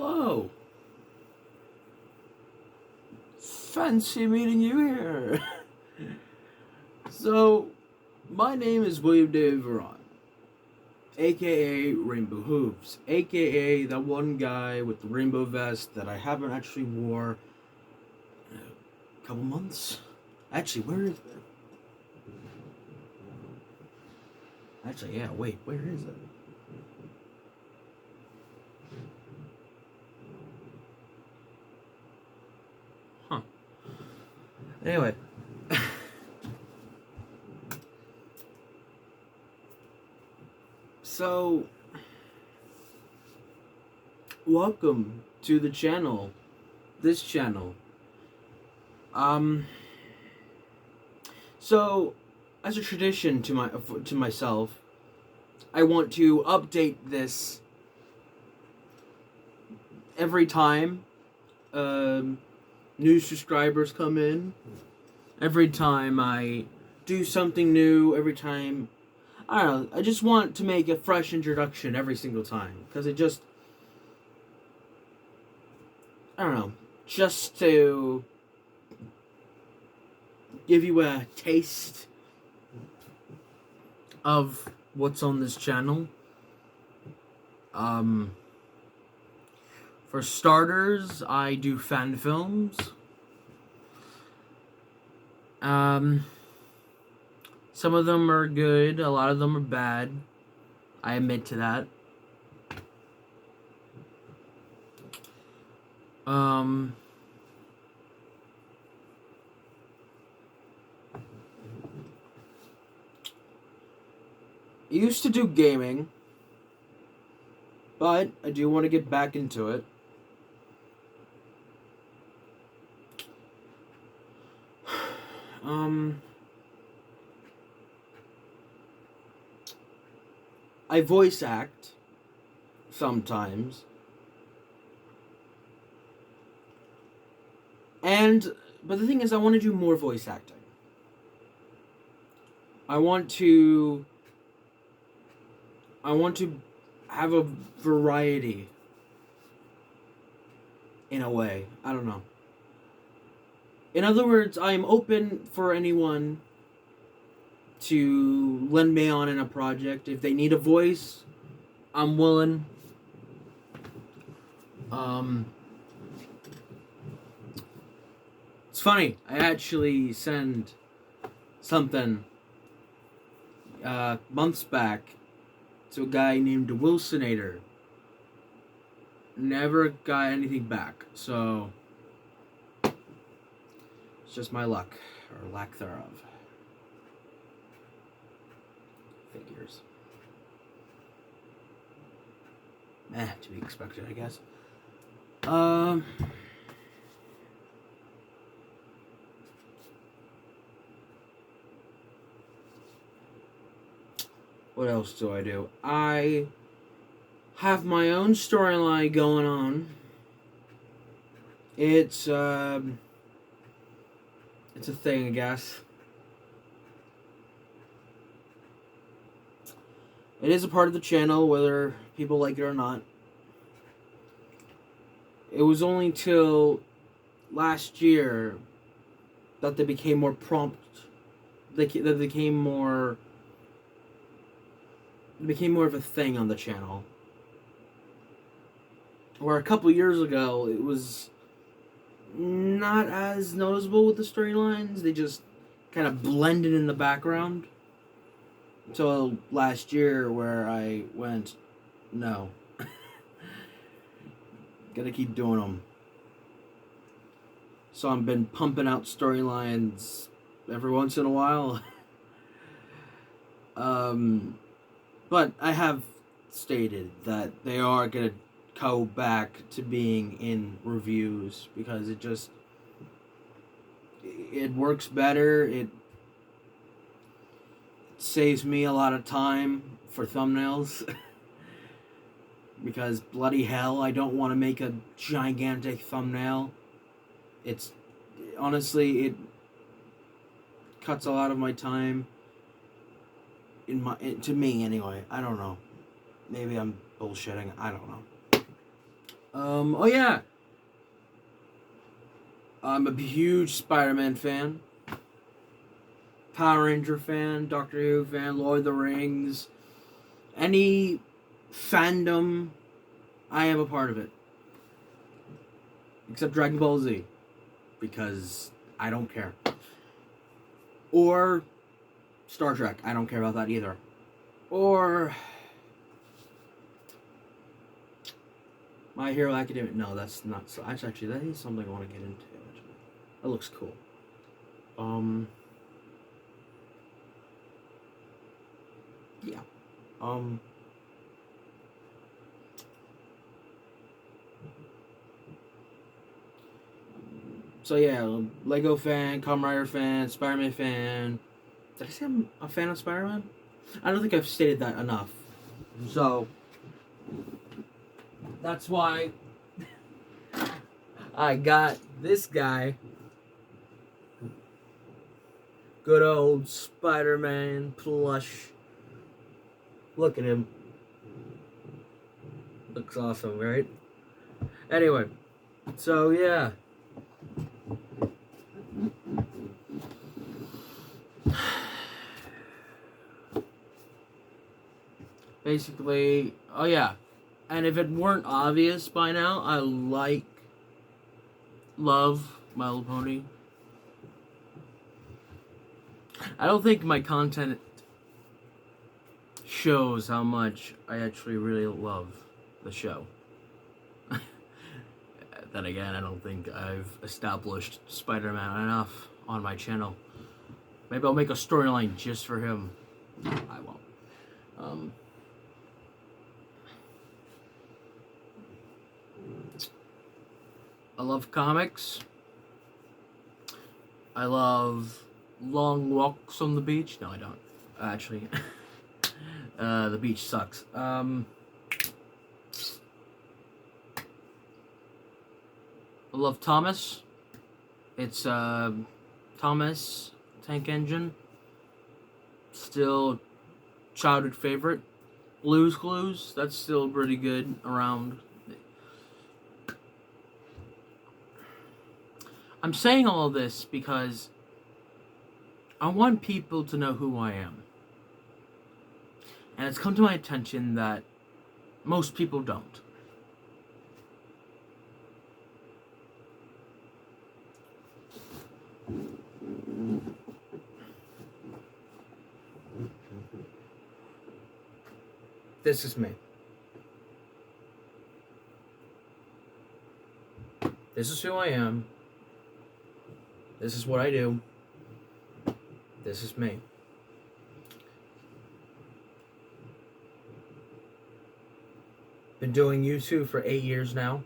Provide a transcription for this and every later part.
Hello. Fancy meeting you here. So, my name is William David Veron, aka Rainbow Hooves, aka that one guy with the rainbow vest that I haven't actually wore in a couple months. Actually, where is it? Actually, yeah, wait, where is it? Huh. Anyway. So, welcome to the channel. This channel. So, as a tradition to myself, I want to update this every time new subscribers come in. Every time I do something new, every time, I don't know, I just want to make a fresh introduction every single time. Because I don't know, just to give you a taste of what's on this channel. For starters, I do fan films. Some of them are good, a lot of them are bad. I admit to that. I used to do gaming, but I do want to get back into it. I voice act sometimes. But the thing is, I want to do more voice acting. I want to have a variety in a way. I don't know. In other words, I am open for anyone to lend me on in a project. If they need a voice, I'm willing. It's funny. I actually sent something months back to a guy named Wilsonator. Never got anything back. So it's just my luck, or lack thereof. Figures. To be expected, I guess. What else do I do? I have my own storyline going on. It's a thing, I guess. It is a part of the channel, whether people like it or not. It was only till last year that they became more prompt. That became more. It became more of a thing on the channel. Where a couple years ago, it was not as noticeable with the storylines. They just kind of blended in the background. Until last year, where I went, no. Gotta keep doing them. So I've been pumping out storylines every once in a while. But I have stated that they are gonna go back to being in reviews because it works better. It saves me a lot of time for thumbnails. Because bloody hell, I don't want to make a gigantic thumbnail. It cuts a lot of my time. To me anyway. I don't know. Maybe I'm bullshitting. I don't know. Oh yeah, I'm a huge Spider-Man fan, Power Ranger fan, Doctor Who fan, Lord of the Rings. Any fandom, I am a part of it. Except Dragon Ball Z, because I don't care. Or Star Trek, I don't care about that either. Or My Hero Academia. No, that's not so. Actually, that is something I want to get into. Actually, that looks cool. Yeah. Um. So yeah, Lego fan, Kamen Rider fan, Spider-Man fan. Did I say I'm a fan of Spider-Man? I don't think I've stated that enough. So that's why I got this guy. Good old Spider-Man plush. Look at him. Looks awesome, right? Anyway, so yeah. Basically, oh yeah. And if it weren't obvious by now, I love My Little Pony. I don't think my content shows how much I actually really love the show. Then again, I don't think I've established Spider-Man enough on my channel. Maybe I'll make a storyline just for him. I won't. I love comics. I love long walks on the beach. No, I don't. Actually, the beach sucks. I love Thomas. It's Thomas Tank Engine. Still childhood favorite. Blue's Clues. That's still pretty good around. I'm saying all of this because I want people to know who I am. And it's come to my attention that most people don't. This is me. This is who I am. This is what I do. This is me. Been doing YouTube for 8 years now.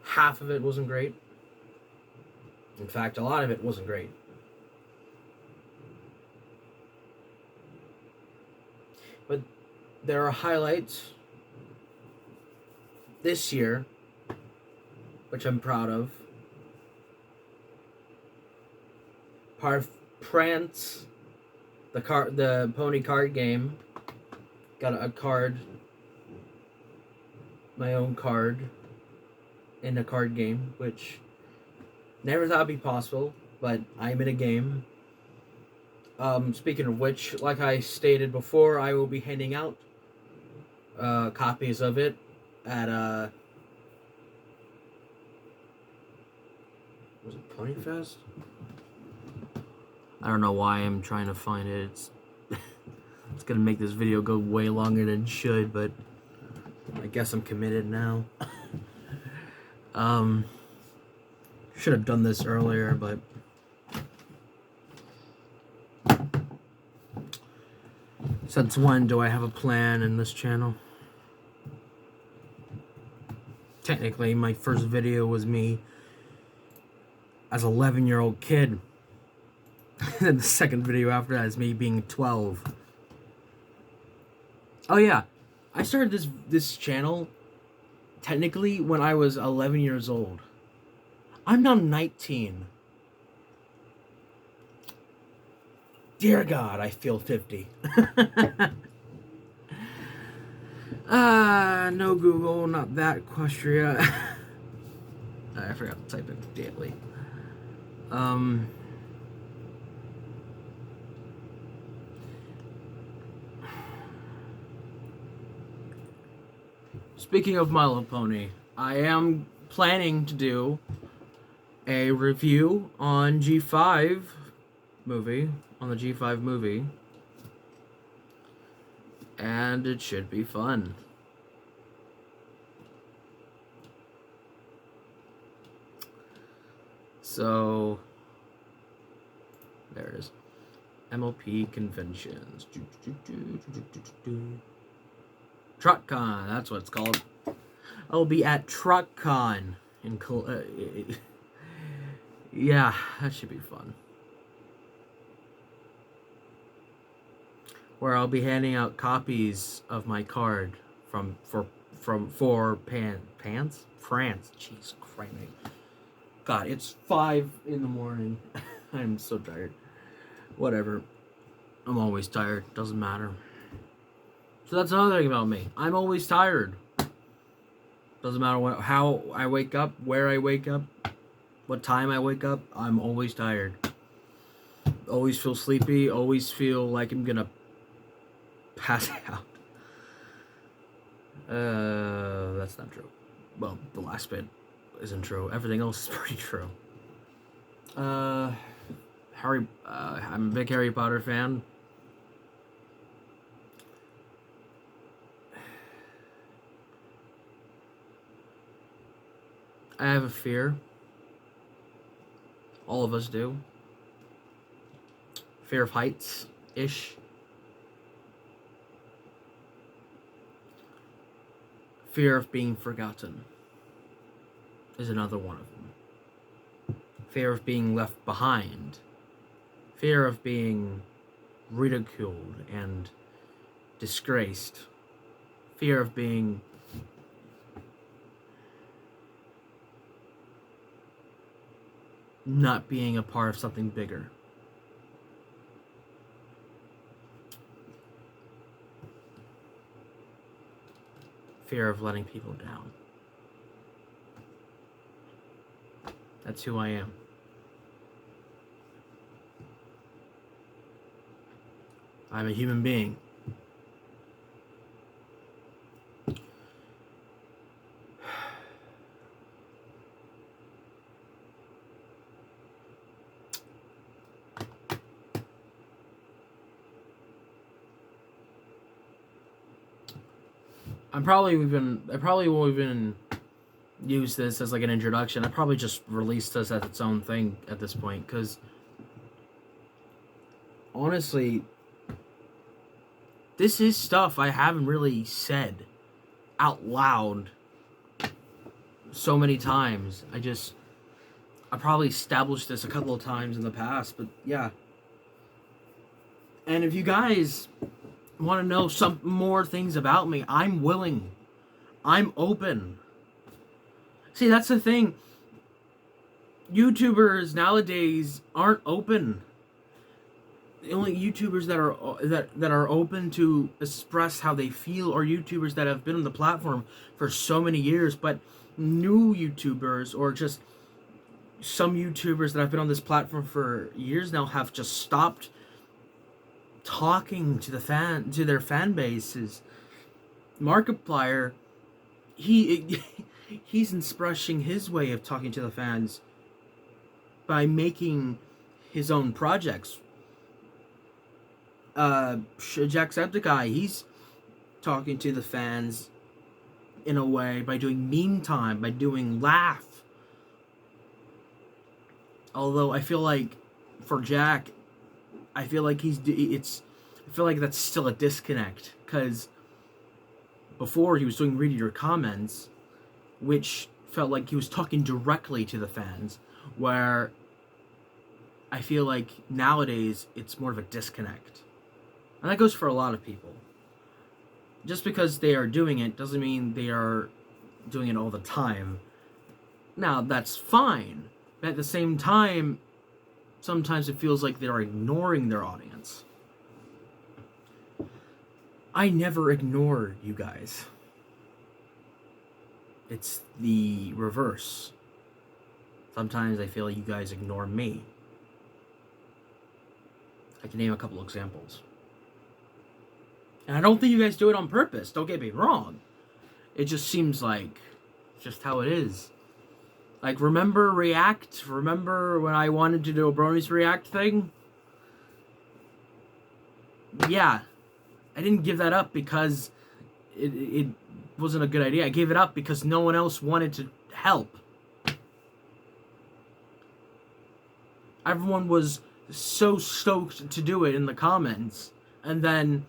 Half of it wasn't great. In fact, a lot of it wasn't great. But there are highlights this year, which I'm proud of. Part of Prance, the pony card game. Got a card, my own card, in a card game, which never thought would be possible, but I'm in a game. Speaking of which, like I stated before, I will be handing out copies of it at was it Pony Fest? I don't know why I'm trying to find it. It's gonna make this video go way longer than it should, but I guess I'm committed now. Should have done this earlier, but since when do I have a plan in this channel? Technically, my first video was me as an 11-year-old kid. And the second video after that is me being 12. Oh yeah, I started this channel technically when I was 11 years old. I'm now 19. dear God, I feel 50. No Google, not that Equestria. I forgot to type it daily. Speaking of My Little Pony, I am planning to do a review on G5 movie, on the G5 movie, and it should be fun. So, there it is. MLP conventions. TruckCon, that's what it's called. I'll be at TruckCon in yeah, that should be fun. Where I'll be handing out copies of my card for France. Jeez, crazy. God, it's 5 in the morning. I'm so tired. Whatever. I'm always tired. Doesn't matter. So that's another thing about me. I'm always tired. Doesn't matter how I wake up, where I wake up, what time I wake up. I'm always tired. Always feel sleepy. Always feel like I'm gonna pass out. That's not true. Well, the last bit isn't true. Everything else is pretty true. I'm a big Harry Potter fan. I have a fear. All of us do. Fear of heights-ish. Fear of being forgotten is another one of them. Fear of being left behind. Fear of being ridiculed and disgraced. Fear of being not being a part of something bigger. Fear of letting people down. That's who I am. I'm a human being. I probably won't even use this as like an introduction. I probably just release this as its own thing at this point, because honestly, this is stuff I haven't really said out loud so many times. I probably established this a couple of times in the past, but yeah. And if you guys want to know some more things about me, I'm willing. I'm open. See, that's the thing. YouTubers nowadays aren't open. The only YouTubers that are open to express how they feel are YouTubers that have been on the platform for so many years. But new YouTubers, or just some YouTubers that have been on this platform for years now, have just stopped talking to their fan bases. Markiplier, he's expressing his way of talking to the fans by making his own projects. Jacksepticeye, he's talking to the fans in a way by doing meme time, by doing laugh. Although I feel like for Jack, I feel like that's still a disconnect, because before he was doing read your comments, which felt like he was talking directly to the fans, where I feel like nowadays it's more of a disconnect. And that goes for a lot of people. Just because they are doing it doesn't mean they are doing it all the time. Now, that's fine. But at the same time, sometimes it feels like they're ignoring their audience. I never ignore you guys. It's the reverse. Sometimes I feel like you guys ignore me. I can name a couple examples. And I don't think you guys do it on purpose, don't get me wrong. It just seems like just how it is. Like, remember React? Remember when I wanted to do a Bronies React thing? Yeah. I didn't give that up because it wasn't a good idea. I gave it up because no one else wanted to help. Everyone was so stoked to do it in the comments. And then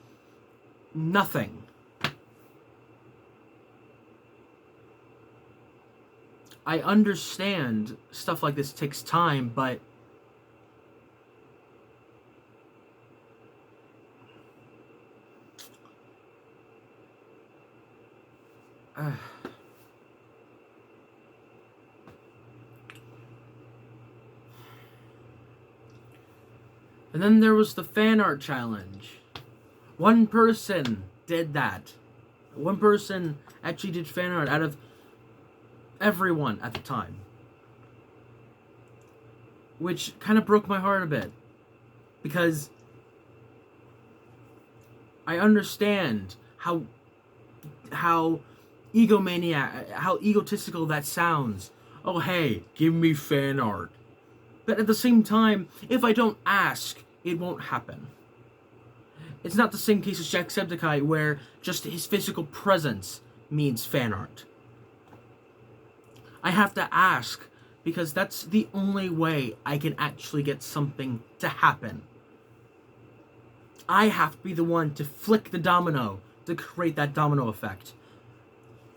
nothing. I understand stuff like this takes time, but and then there was the fan art challenge. One person did that. One person actually did fan art out of everyone at the time. Which kind of broke my heart a bit. Because I understand how egomaniac, how egotistical that sounds. Oh, hey, give me fan art. But at the same time, if I don't ask, it won't happen. It's not the same case as Jacksepticeye, where just his physical presence means fan art. I have to ask, because that's the only way I can actually get something to happen. I have to be the one to flick the domino to create that domino effect.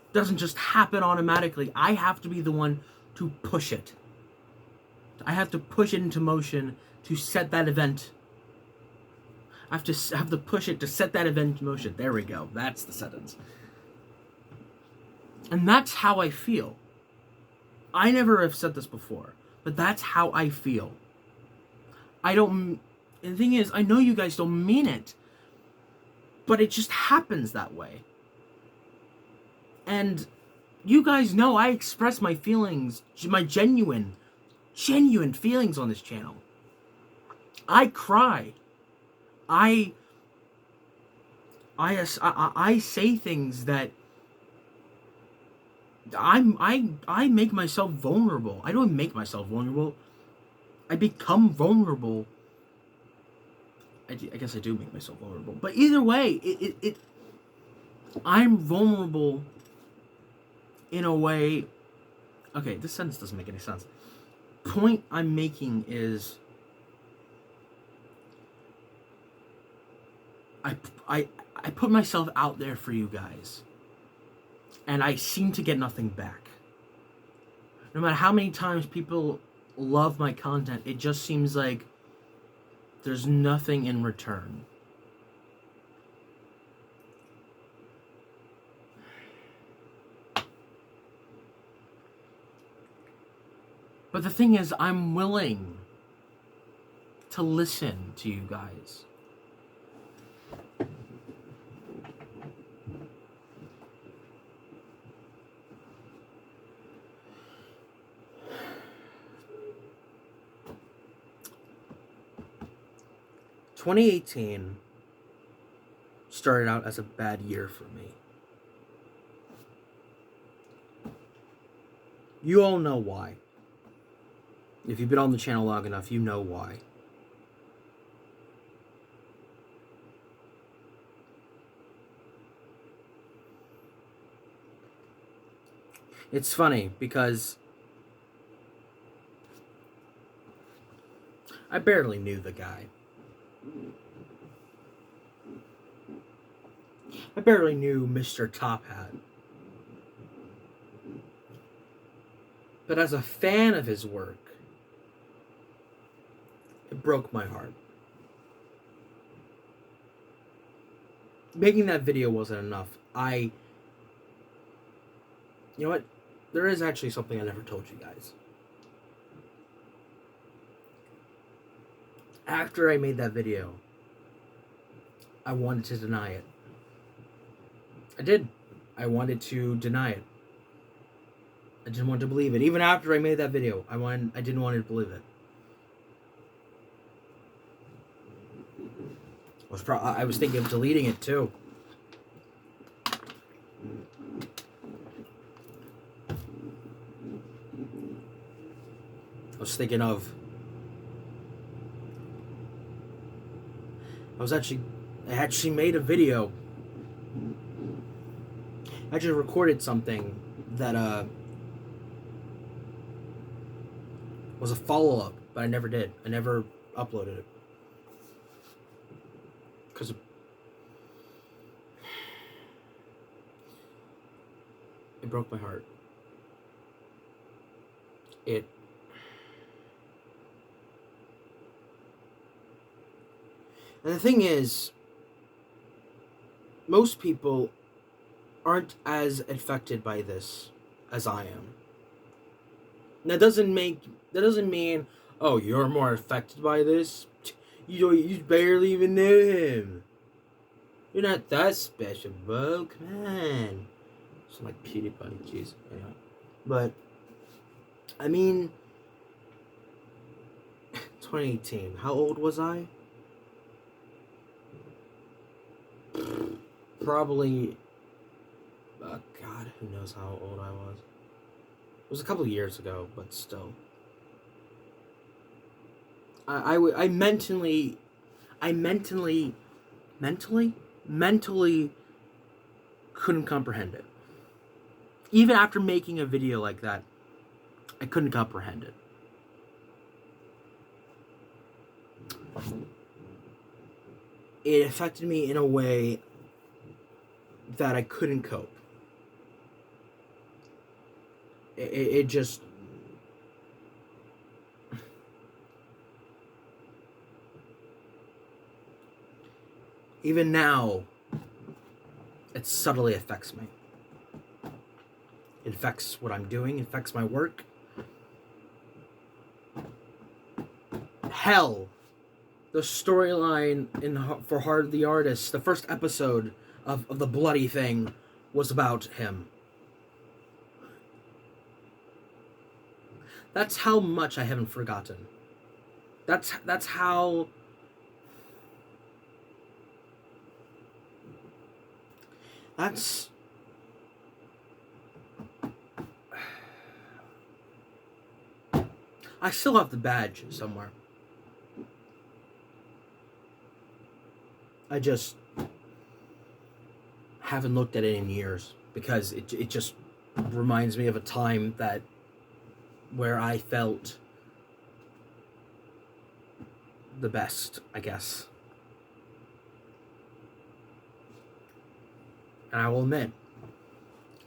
It doesn't just happen automatically. I have to be the one to push it. I have to push it into motion to set that event. I have to push it to set that event in motion. There we go. That's the sentence. And that's how I feel. I never have said this before, but that's how I feel. And the thing is, I know you guys don't mean it, but it just happens that way. And you guys know I express my feelings, my genuine feelings on this channel. I cry. I say things that I make myself vulnerable. I don't make myself vulnerable. I become vulnerable. I guess I do make myself vulnerable. But either way, I'm vulnerable in a way. Okay, this sentence doesn't make any sense. Point I'm making is I put myself out there for you guys, and I seem to get nothing back. No matter how many times people love my content, it just seems like there's nothing in return. But the thing is, I'm willing to listen to you guys. "2018 started out as a bad year for me. You all know why. If you've been on the channel long enough, you know why. It's funny because I barely knew the guy. I barely knew Mr. Top Hat. But as a fan of his work, it broke my heart. Making that video wasn't enough. You know what? There is actually something I never told you guys. After I made that video, I wanted to deny it. I did. I wanted to deny it. I didn't want to believe it. Even after I made that video, I didn't want to believe it. I was thinking of deleting it too. I was thinking of. I actually made a video. I just recorded something that was a follow-up, but I never did. I never uploaded it. Because it broke my heart. And the thing is, most people aren't as affected by this as I am. That doesn't mean, oh, you're more affected by this. You barely even know him. You're not that special, bro. Come on. It's like PewDiePie, jeez. Yeah. But I mean, 2018. How old was I? Probably. God, who knows how old I was. It was a couple of years ago, but still. I mentally couldn't comprehend it. Even after making a video like that, I couldn't comprehend it. It affected me in a way that I couldn't cope. It just... Even now, it subtly affects me. It affects what I'm doing, it affects my work. Hell, the storyline for Heart of the Artist, the first episode of the bloody thing was about him. That's how much I haven't forgotten. That's how... That's... I still have the badge somewhere. I just haven't looked at it in years because it just reminds me of a time where I felt the best, I guess. And I will admit,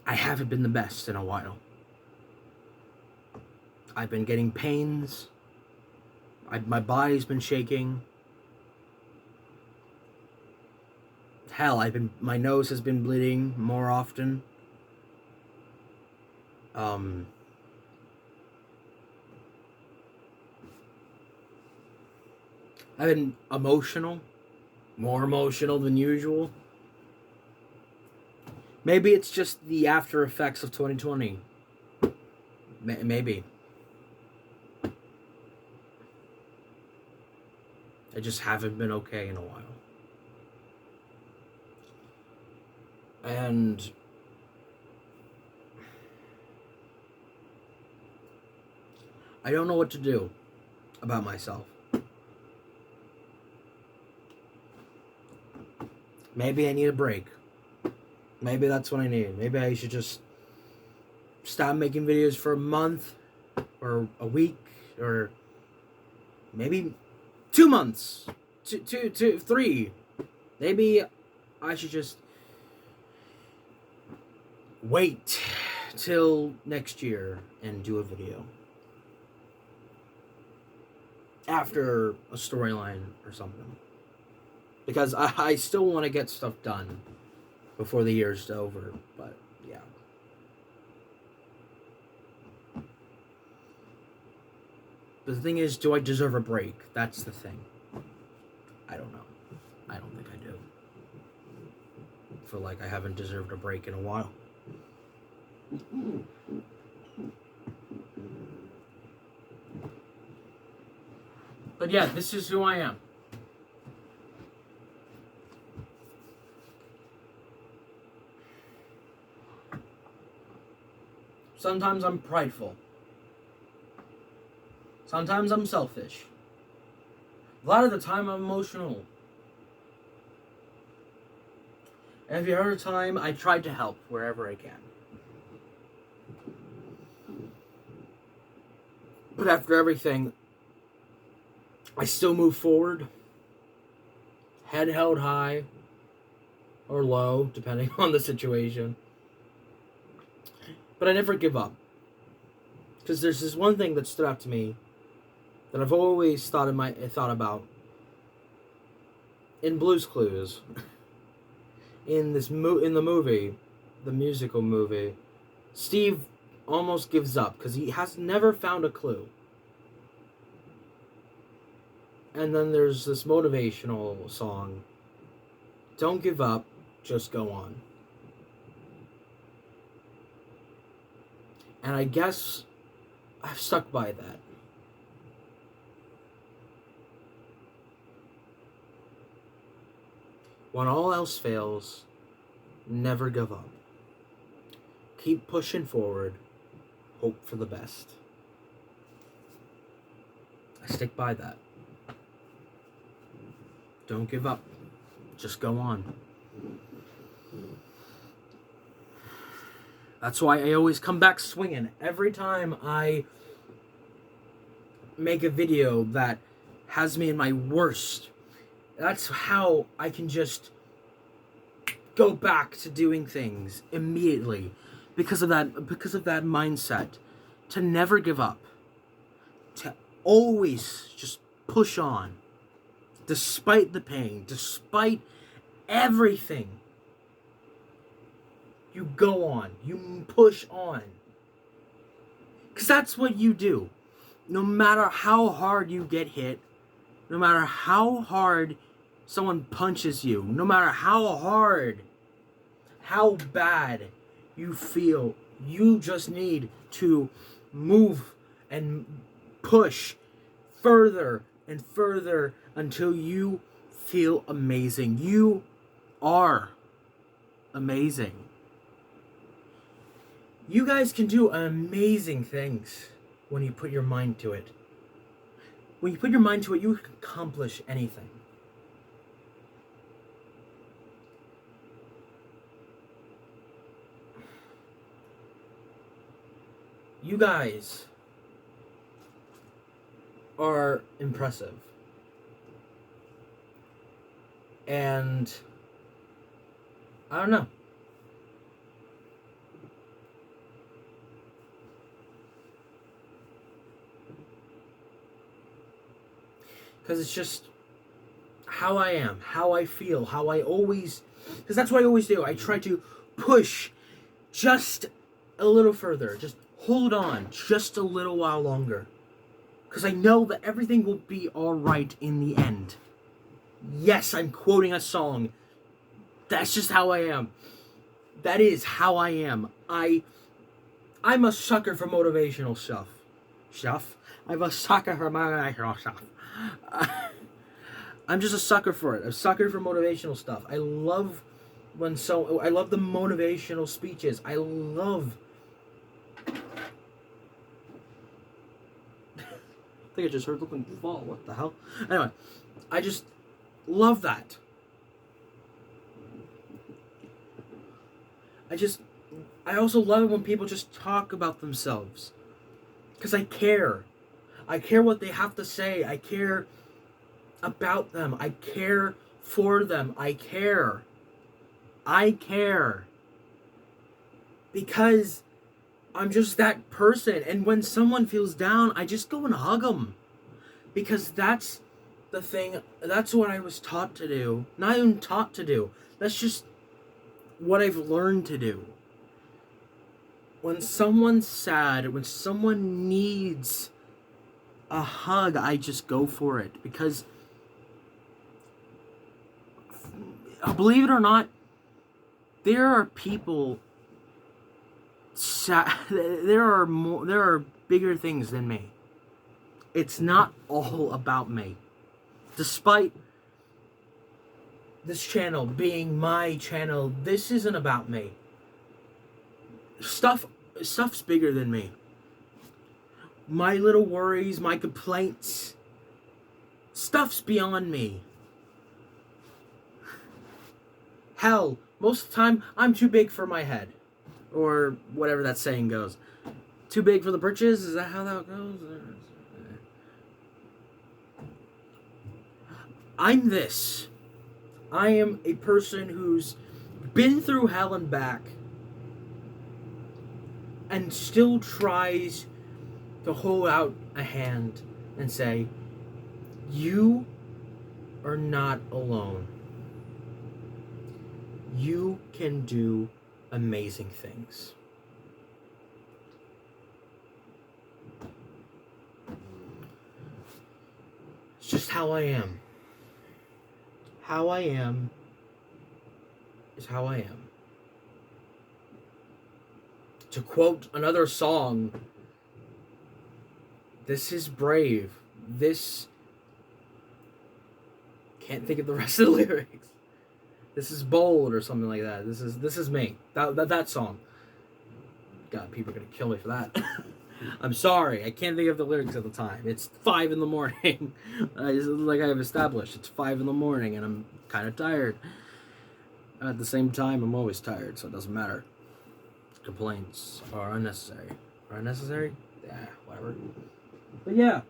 I haven't been the best in a while. I've been getting pains. My body's been shaking. Hell, my nose has been bleeding more often. I've been emotional. More emotional than usual. Maybe it's just the after effects of 2020. Maybe. I just haven't been okay in a while. And I don't know what to do about myself. Maybe I need a break. Maybe that's what I need. Maybe I should just stop making videos for a month or a week or maybe 2 months, 3. Maybe I should just wait till next year and do a video after a storyline or something, because I still want to get stuff done before the year's over. But yeah, but the thing is, do I deserve a break? That's the thing. I don't know. I don't think I do. I feel like I haven't deserved a break in a while. But yeah, this is who I am. Sometimes I'm prideful. Sometimes I'm selfish. A lot of the time I'm emotional. Every other time I try to help wherever I can. But after everything, I still move forward. Head held high or low, depending on the situation. But I never give up. Because there's this one thing that stood out to me that I've always thought about in Blue's Clues. In the movie, the musical movie, Steve almost gives up because he has never found a clue. And then there's this motivational song, "Don't give up, just go on." And I guess I've stuck by that. When all else fails, never give up. Keep pushing forward. Hope for the best. I stick by that. Don't give up. Just go on. That's why I always come back swinging. Every time I make a video that has me in my worst, that's how I can just go back to doing things immediately because of that mindset, to never give up, to always just push on despite the pain, despite everything. You go on, you push on, because that's what you do. No matter how hard you get hit, no matter how hard someone punches you, no matter how hard, how bad you feel, you just need to move and push further and further until you feel amazing. You are amazing. You guys can do amazing things when you put your mind to it. When you put your mind to it, you can accomplish anything. You guys are impressive. And I don't know. Because it's just how I am, how I feel, how I always... Because that's what I always do. I try to push just a little further. Just hold on just a little while longer. Because I know that everything will be alright in the end. Yes, I'm quoting a song. That's just how I am. That is how I am. I'm a sucker for motivational stuff. I'm a sucker for motivational stuff. I'm just a sucker for it. A sucker for motivational stuff. I love the motivational speeches. I think I just heard something fall. What the hell? Anyway, I just love that. I also love it when people just talk about themselves. Because I care. I care what they have to say. I care about them. I care for them. I care. Because I'm just that person. And when someone feels down, I just go and hug them. Because that's the thing. That's what I was taught to do. Not even taught to do. That's just what I've learned to do. When someone's sad, when someone needs a hug, I just go for it. Because believe it or not, there are people. There are bigger things than me. It's not all about me. Despite this channel being my channel, this isn't about me. Stuff's bigger than me. My little worries, my complaints, stuff's beyond me. Hell, most of the time, I'm too big for my head. Or whatever that saying goes. Too big for the britches? Is that how that goes? I'm this. I am a person who's been through hell and back and still tries to hold out a hand and say, you are not alone. You can do amazing things. It's just how I am. How I am is how I am. To quote another song, this is brave. This... Can't think of the rest of the lyrics. This is bold or something like that. This is me. That song. God, people are gonna kill me for that. I'm sorry. I can't think of the lyrics at the time. It's 5 in the morning. Like I've established, it's 5 in the morning, and I'm kind of tired. At the same time, I'm always tired, so it doesn't matter. Complaints are unnecessary. Are unnecessary? Yeah, whatever. But yeah.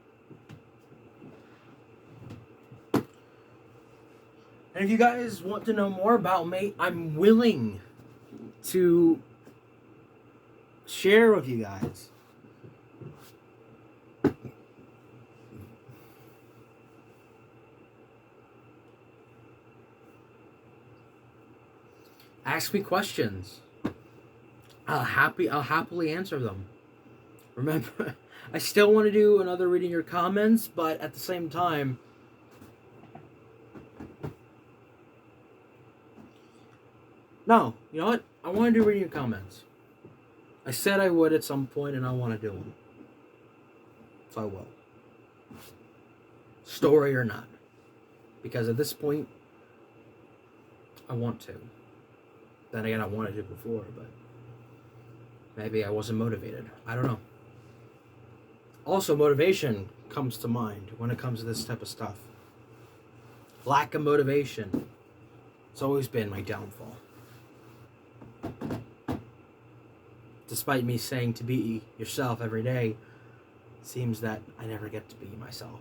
And if you guys want to know more about me, I'm willing to share with you guys. Ask me questions. I'll happily answer them. Remember, I still want to do another reading your comments, but at the same time, no, you know what? I want to do reading your comments. I said I would at some point, and I want to do them. So I will. Story or not. Because at this point, I want to. Then again, I wanted to before, but maybe I wasn't motivated. I don't know. Also, motivation comes to mind when it comes to this type of stuff. Lack of motivation. It's always been my downfall. Despite me saying to be yourself every day, it seems that I never get to be myself.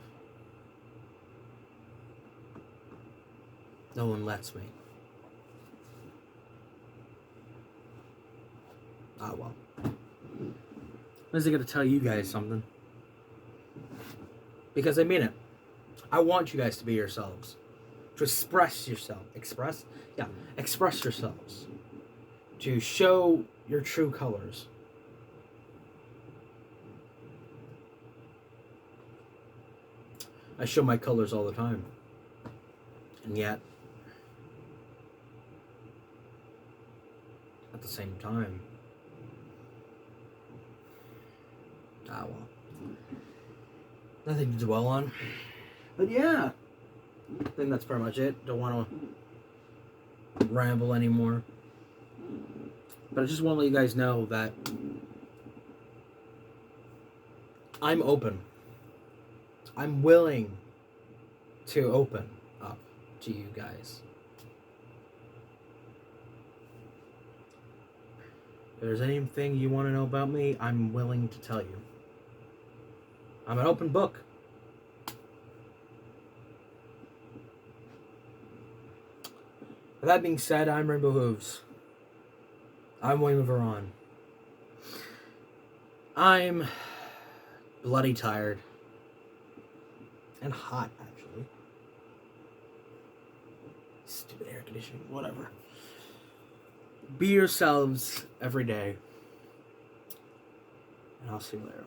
No one lets me. Ah, well. I was going to tell you guys something. Because I mean it. I want you guys to be yourselves. To express yourself. Express? Yeah. Express yourselves. To show your true colors. I show my colors all the time. And yet, at the same time, ah, well. Nothing to dwell on. But yeah, I think that's pretty much it. Don't want to ramble anymore. But I just want to let you guys know that I'm open. I'm willing to open up to you guys. If there's anything you want to know about me, I'm willing to tell you. I'm an open book. With that being said, I'm Rainbow Hooves. I'm William Veron. I'm bloody tired. And hot, actually. Stupid air conditioning, whatever. Be yourselves every day. And I'll see you later.